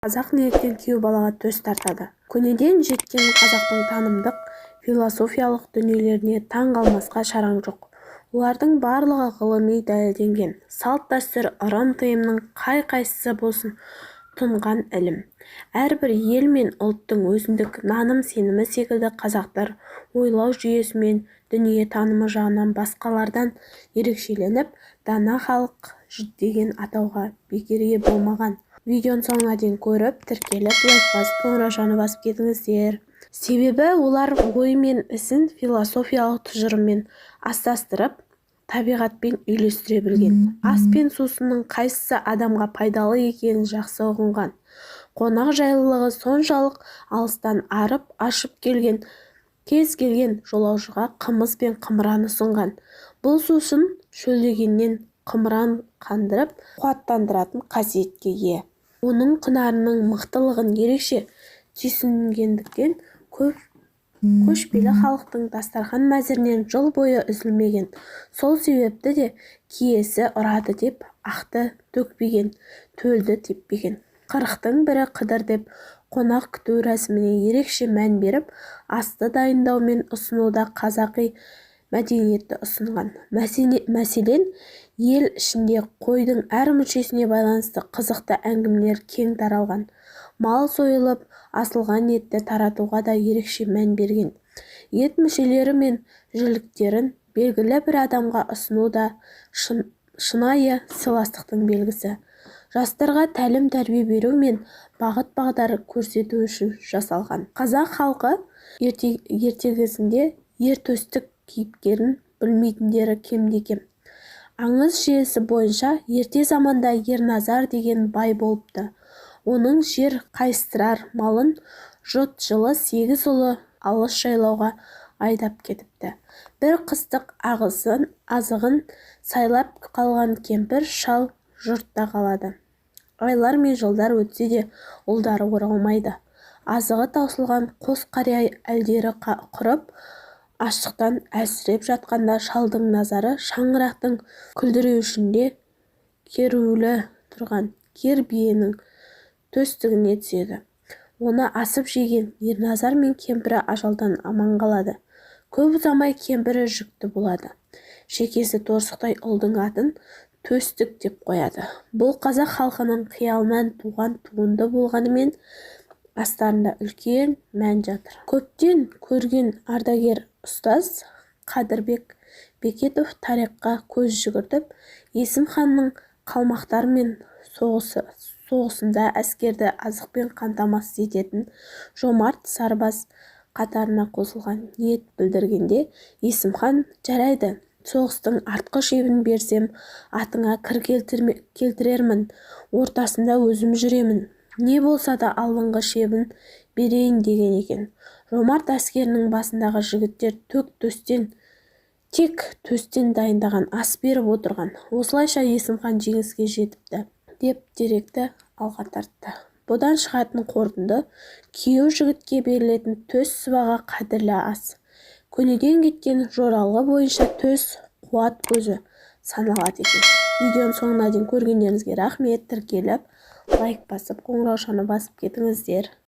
Қазақ неліктен күйеу балаға төс тартады? Көнеден жеткен қазақтың танымдық, философиялық дүниелеріне таң қалмасқа шараң жоқ. Олардың барлығы ғылыми дәлелденген. Салт-дәстүр, ырым-тыйымның қай-қайсысы болсын тұнған ілім. Әрбір ел мен ұлттың өзіндік наным-сенімі секілді қазақтар ойлау жүйесі мен дүние танымы жағынан басқалардан ерекшеленіп, дана халық деген атауға бекер ие болмаған. Видеоны соңына дейін көріп, тіркеліп, лайк басып, қоңыраушаны басып кетіңіздер. Себебі олар ой мен ісін философиялық тұжырыммен астастырып, табиғатпен үйлестіре білген. Ас пен сусынның қайсысы адамға пайдалы екенін жақсы ұғынған. Қонақ жайлылығы соншалық алыстан арып ашып келген кез келген жолаушыға қымыз бен қымыран ұсынған. Бұл сусын шөлдегеннен қымыран қандырып, қуаттандыратын қасиетке ие. Оның құнарының мықтылығын ерекше түйсінгендіктен көшпелі халықтың дастархан мәзірінен жыл бойы үзілмеген. Сол себепті де киесі ұрады деп ақты төкпеген, төлді теппеген. Қырықтың бірі Қыдыр деп қонақ күту рәсіміне ерекше мән беріп, асты дайындау мен ұсынуда қазақи мәдениетті ұсынған. Мәселен, ел ішінде қойдың әр мүшесіне байланысты қызықты әңгімелер кең таралған. Мал сойылып, асылған етті таратуға да ерекше мән берген. Ет мүшелері мен жіліктерін белгілі бір адамға ұсыну да шынайы сыйластықтың белгісі. Жастарға тәлім-тәрбие беру мен бағыт-бағдар көрсету үшін жасалған. Қазақ халқы ертегісінде ертөстік кейіпкерін білмейтіндері кемде-кем. Аңыз желісі бойынша ерте заманда Ерназар деген бай болыпты. Оның жер қайыстырар малын жұт жылы 8 ұлы алыс жайлауға айдап кетіпті. Бір қыстық азығын сайлап қалған кемпір шал жұртта қалады. Айлар мен жылдар өтсе де ұлдары оралмайды. Азығы таусылған қос қария әлдері құрып, аштықтан әлсіреп жатқанда шалдың назары шаңырақтың күлдіреуішінде керулі тұрған кер биенің төстігіне түседі. Оны асып жеген Ерназар мен кемпірі ажалдан аман қалады. Көп ұзамай кемпірі жүкті болады. Шекесі торсықтай ұлдың атын төстік деп қояды. Бұл қазақ халқының қиялынан туған туынды болғанымен, астарында үлкен мән жатыр. Көптен көрген ардагер ұстаз Қадырбек Бекетов тарихқа көз жүгіртіп, Есім ханның қалмақтар мен соғысында әскерді азықпен қамтамасыз ететін жомарт сарбаз қатарына қосылған ниет білдіргенде, Есім хан жарайды, соғыстың артқы шебін берсем, атыңа кір келтірермін, ортасында өзім жүремін. Не болса да алдыңғы шебін берейін деген екен. Жомарт әскерінің басындағы жігіттер тек төстен дайындаған ас беріп отырған. Осылайша Есім хан жеңіске жетіпті деп деректі алға тартты. Бұдан шығатын қорытынды, күйеу жігітке берілетін төс сыбаға қадірлі ас. Көнеден кеткен жоралғы бойынша төс қуат көзі саналады екен. Видеоны соңына дейін көргендеріңізге рахмет. Тіркеліп, лайк басып, қоңыраушаны басып кетіңіздер.